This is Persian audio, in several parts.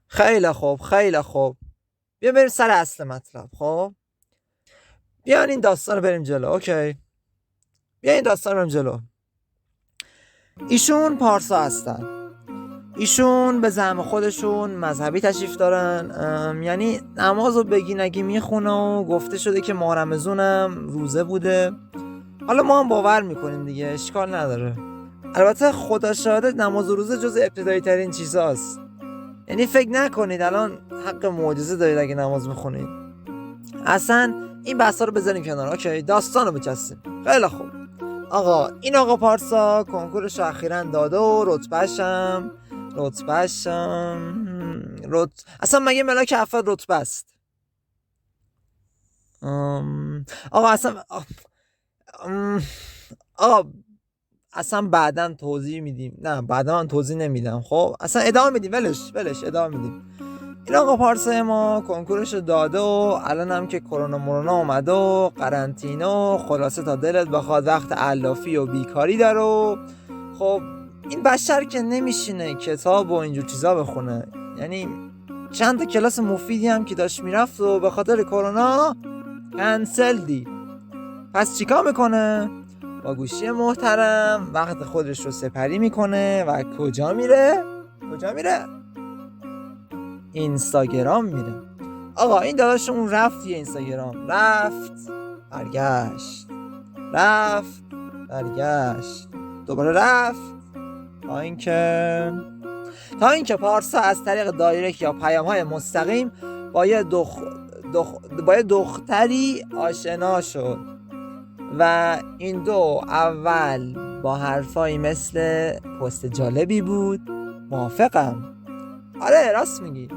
خیلی خوب خیلی خوب. بیا بریم سر اصل مطلب. خب بیان این داستان رو بریم جلو. اوکی، بیا این داستان رو بریم جلو. ایشون پارسا هستن. ایشون به زعم خودشون مذهبی تشریف دارن، یعنی نماز رو بگی نگی میخونه و گفته شده که ماه رمضونم روزه بوده. حالا ما هم باور میکنیم دیگه، اشکال نداره. البته خدا شاهده نماز و روزه جز ابتدایی ترین چیزاست. یعنی فکر نکنید الان حق معجزه دارید اگه نماز میخونید. اصلا این بحثا رو بذاریم کنار. اوکی، داستان رو بچسیم. خیلی خوب. آقا این آقا پارسا کنکورش اخیراً داده و رتبهشم اصلا مگه ملاک افراد رتبه است؟ آقا اصلا بعداً توضیح میدیم. نه بعدا من توضیح نمیدم. خب اصلا ادامه میدیم. ولش ادامه میدیم. این آقا پارسا ما کنکورش داده و الان هم که کرونا اومده و قرنطینه، خلاصه تا دلت بخواد وقت علافی و بیکاری داره و خب این بشر که نمیشینه کتاب و اینجور چیزا بخونه. یعنی چند تا کلاس مفیدی هم که داشت میرفت و به خاطر کرونا کنسل دی. پس چیکار میکنه؟ با گوشی محترم وقت خودش رو سپری میکنه و کجا میره؟ اینستاگرام میره. آقا این داداشمون رفت یه اینستاگرام، رفت برگشت دوباره رفت تا اینکه پارسا از طریق دایرکت یا پیام‌های مستقیم با یه دختری آشنا شد و این دو اول با حرفایی مثل پست جالبی بود، موافقم، آره راست میگی،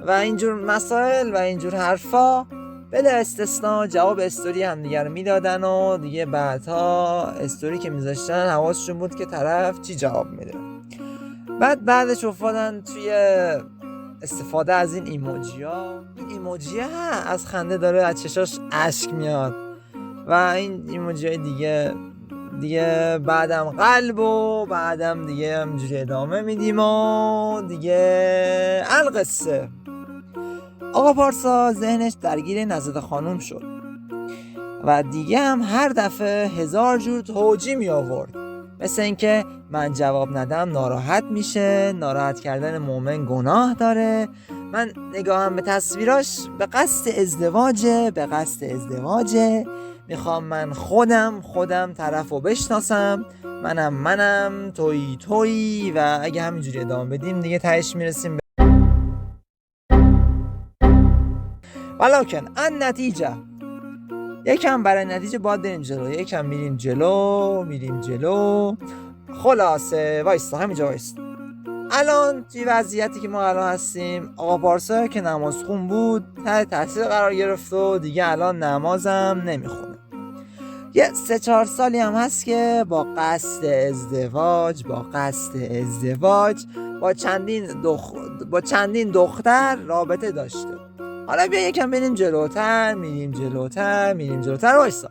و اینجور مسائل و اینجور حرفا بلا استثناء جواب استوری هم دیگه رو میدادن و دیگه بعدها استوری که میذاشتن حواسشون بود که طرف چی جواب میده. بعدش افتادن توی استفاده از این ایموجی ها از خنده داره از چشاش اشک میاد و این ایموجی های دیگه بعدم قلب و بعدم دیگه همجوری ادامه میدیم و دیگه القصه. آقا پارسا ذهنش درگیر نزد خانوم شد و دیگه هم هر دفعه 1000 جور توجیه می آورد، مثل اینکه من جواب ندم ناراحت میشه، ناراحت کردن مومن گناه داره، من نگاهم به تصویراش به قصد ازدواجه، میخوام من خودم طرفو بشناسم، منم تویی و اگه همینجوری ادامه بدیم دیگه تهش میرسیم ولکن نتیجه یکم برای نتیجه باید بریم جلو، یکم میریم جلو. خلاصه وایستا، همینجا وایستا. الان توی وضعیتی که ما الان هستیم، آقا پارسا که نماز خون بود تحت تاثیر قرار گرفت و دیگه الان نمازم نمیخونه. یه 3-4 سالی هم هست که با قصد ازدواج با چندین دختر رابطه داشته. حالا بیا یکم بریم جلوتر وایسا.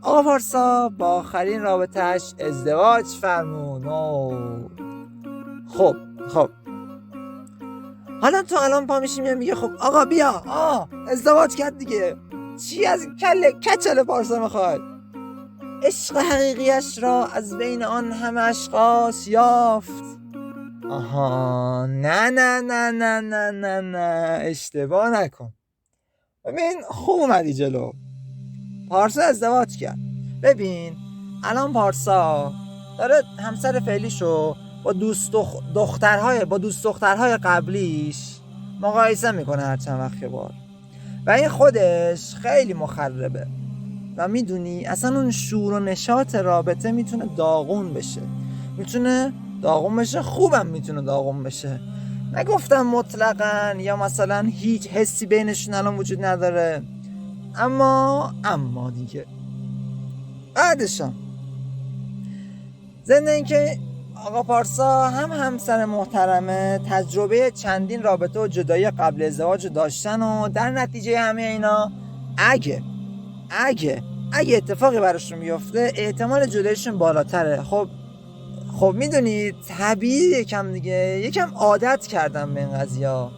آقا پارسا با آخرین رابطهش ازدواج فرمون. خب حالا تو الان پا میشی میگه خب آقا بیا ازدواج کرد دیگه، چی از کچل پارسا میخواد؟ عشق حقیقیش را از بین آن همه اشخاص یافت. آها نه اشتباه نکن. ببین خوب اومدی جلو. پارسا ازدواج کرد. ببین الان پارسا داره همسر فعلیشو با دوست دخترهای قبلیش مقایسه میکنه هر چند وقت که بار، و این خودش خیلی مخربه و میدونی اصلا اون شور و نشاط رابطه میتونه داغون بشه، خوبم میتونه داغون بشه. نگفتم مطلقاً یا مثلا هیچ حسی بینشون الان وجود نداره، اما دیگه بعدشم ضمن اینکه آقا پارسا هم همسر محترمه، تجربه چندین رابطه و جدایی قبل ازدواج داشتن و در نتیجه همه اینا اگه اتفاقی براشون بیفته احتمال جداییشون بالاتره. خب خب میدونی طبیعی یکم عادت کردم به این قضیه.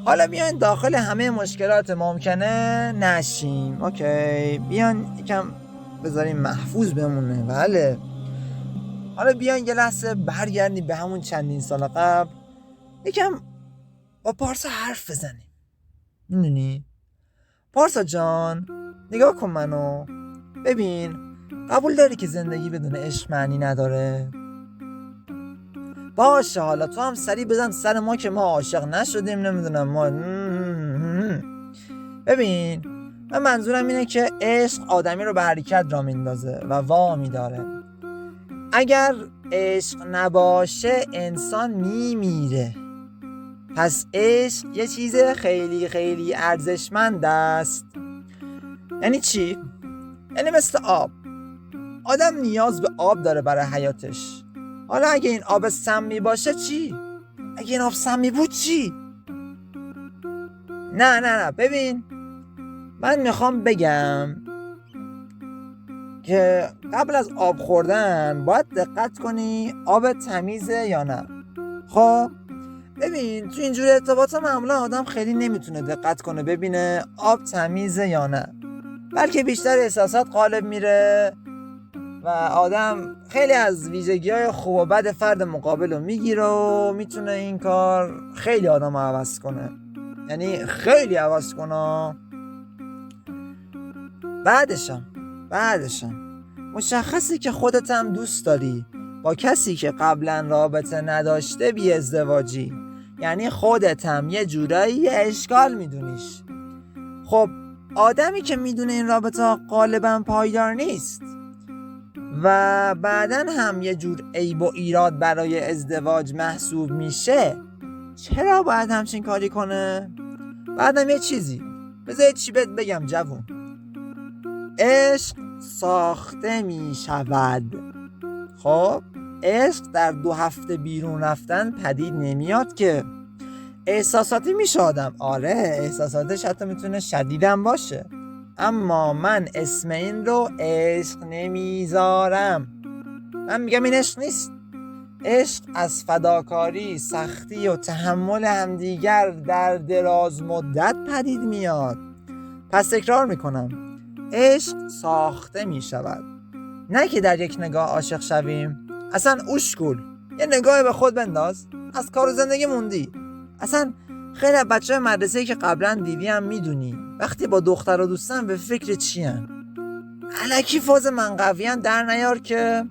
حالا بیاین داخل همه مشکلات ممکنه نشیم. اوکی، بیاین یکم بذاریم محفوظ بمونه. بله، حالا بیاین یه لحظه برگردیم به همون چندین سال قبل، یکم با پارسا حرف بزنیم. میدونی پارسا جان، نگاه کن منو، ببین، قبول داری که زندگی بدون عشق معنی نداره؟ باشه، حالا تو هم سری بزن سر ما که ما عاشق نشدیم، نمیدونم ما. ببین، من منظورم اینه که عشق آدمی رو به حرکت را میندازه و وا میداره. اگر عشق نباشه انسان میمیره. پس عشق یه چیز خیلی خیلی ارزشمند است. یعنی چی؟ یعنی مثل آب. آدم نیاز به آب داره برای حیاتش. حالا اگه این آب سمی باشه چی؟ اگه این آب سمی بود چی؟ نه ببین، من میخوام بگم که قبل از آب خوردن باید دقت کنی آب تمیزه یا نه. خب ببین، تو اینجور ارتباطا معمولا آدم خیلی نمیتونه دقت کنه ببینه آب تمیزه یا نه، بلکه بیشتر احساسات غالب میره و آدم خیلی از ویژگی‌های خوب و بد فرد مقابل رو میگیره و میتونه این کار خیلی آدم رو عوض کنه. یعنی خیلی عوض کنه. بعدشم مشخصی که خودت هم دوست داری با کسی که قبلا رابطه نداشته بی ازدواجی. یعنی خودت هم یه جورایی اشکال میدونیش. خب آدمی که میدونه این رابطه غالبا پایدار نیست و بعدن هم یه جور عیب و ایراد برای ازدواج محسوب میشه، چرا باید همچین کاری کنه؟ بعدم یه چیزی بذار چی بهت بگم جوون، عشق ساخته میشود. خب عشق در 2 هفته بیرون رفتن پدید نمیاد که. احساساتی میشه آدم، آره احساساتش حتی میتونه شدیدم باشه، اما من اسم این رو عشق نمیذارم. من میگم این عشق نیست. عشق از فداکاری، سختی و تحمل همدیگر در دراز مدت پدید میاد. پس تکرار میکنم، عشق ساخته میشود، نه که در یک نگاه عاشق شویم. اصلا اوشکول یه نگاه به خود بنداز، از کار و زندگی موندی. اصلا خیلی از بچه‌های مدرسه‌ای که قبلا دیدی هم میدونی وقتی با دختر و دوستان به فکر چی هن؟ الکی فاز منقوی هن در نیار که.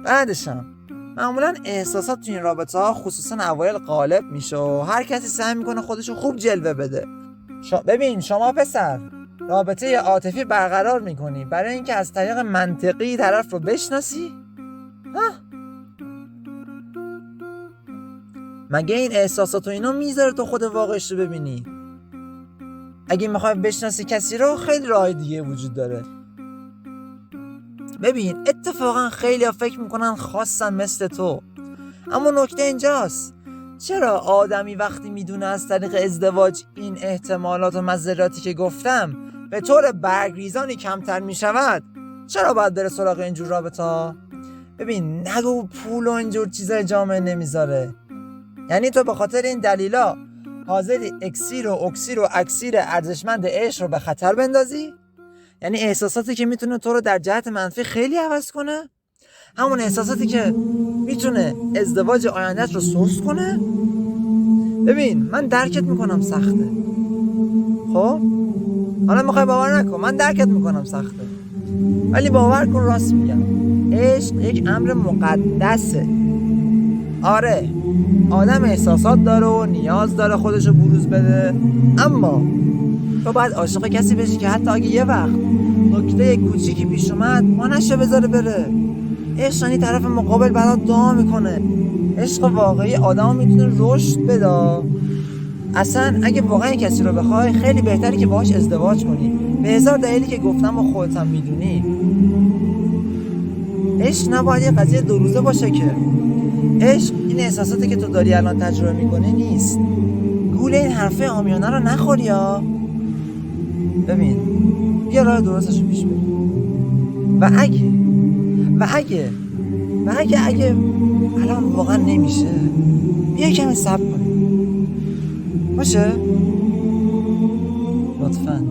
بعدشم معمولا احساسات تو این رابطه ها خصوصا اوایل غالب میشه و هر کسی سعی میکنه خودشو خوب جلوه بده. ببین شما پسر، رابطه عاطفی برقرار میکنی برای اینکه از طریق منطقی طرف رو بشناسی؟ مگه این احساسات و اینا میذاره تو خود واقعش رو ببینی؟ اگه میخوای بشناسی کسی رو، خیلی راه دیگه وجود داره. ببین اتفاقا خیلی ها فکر میکنن خاصن مثل تو، اما نکته اینجاست، چرا آدمی وقتی میدونه از طریق ازدواج این احتمالات و مضراتی که گفتم به طور برگریزانی کمتر میشود، چرا باید بره سراغ اینجور رابطه؟ ببین نگو پول و اینجور چیزای جامعه نمیذاره. یعنی تو به خاطر این دلیلا حاضری اکسیر و اکسیر و اکسیر ارزشمند عشق رو به خطر بندازی؟ یعنی احساساتی که میتونه تو رو در جهت منفی خیلی عوض کنه، همون احساساتی که میتونه ازدواج آینده‌ت رو سوس کنه. ببین من درکت میکنم سخته، خب حالا میخوای باور نکن، من درکت میکنم سخته، ولی باور کن راست میگم، عشق یک امر مقدسه. آره آدم احساسات داره و نیاز داره خودشو بروز بده، اما تو باید عاشق کسی بشی که حتی اگه یه وقت نکته کوچیکی پیش اومد مانشو بذاره بره. عشق یعنی طرف مقابل برات دعا میکنه. عشق واقعی آدم میتونه رشد بده. اصلا اگه واقعا کسی رو بخوای خیلی بهتره که باهاش ازدواج کنی، به هزار دلیلی که گفتم و خودت هم میدونی. عشق نباید یه قضیه 2 روزه باشه که. عشق این احساساتی که تو داری الان تجربه میکنی نیست. گول این حرفه عامیانه رو نخوری ها. ببین بیا راه درستشو پیش بریم و اگه و اگه الان واقعا نمیشه بیا کمی صبر کنیم باشه؟ لطفاً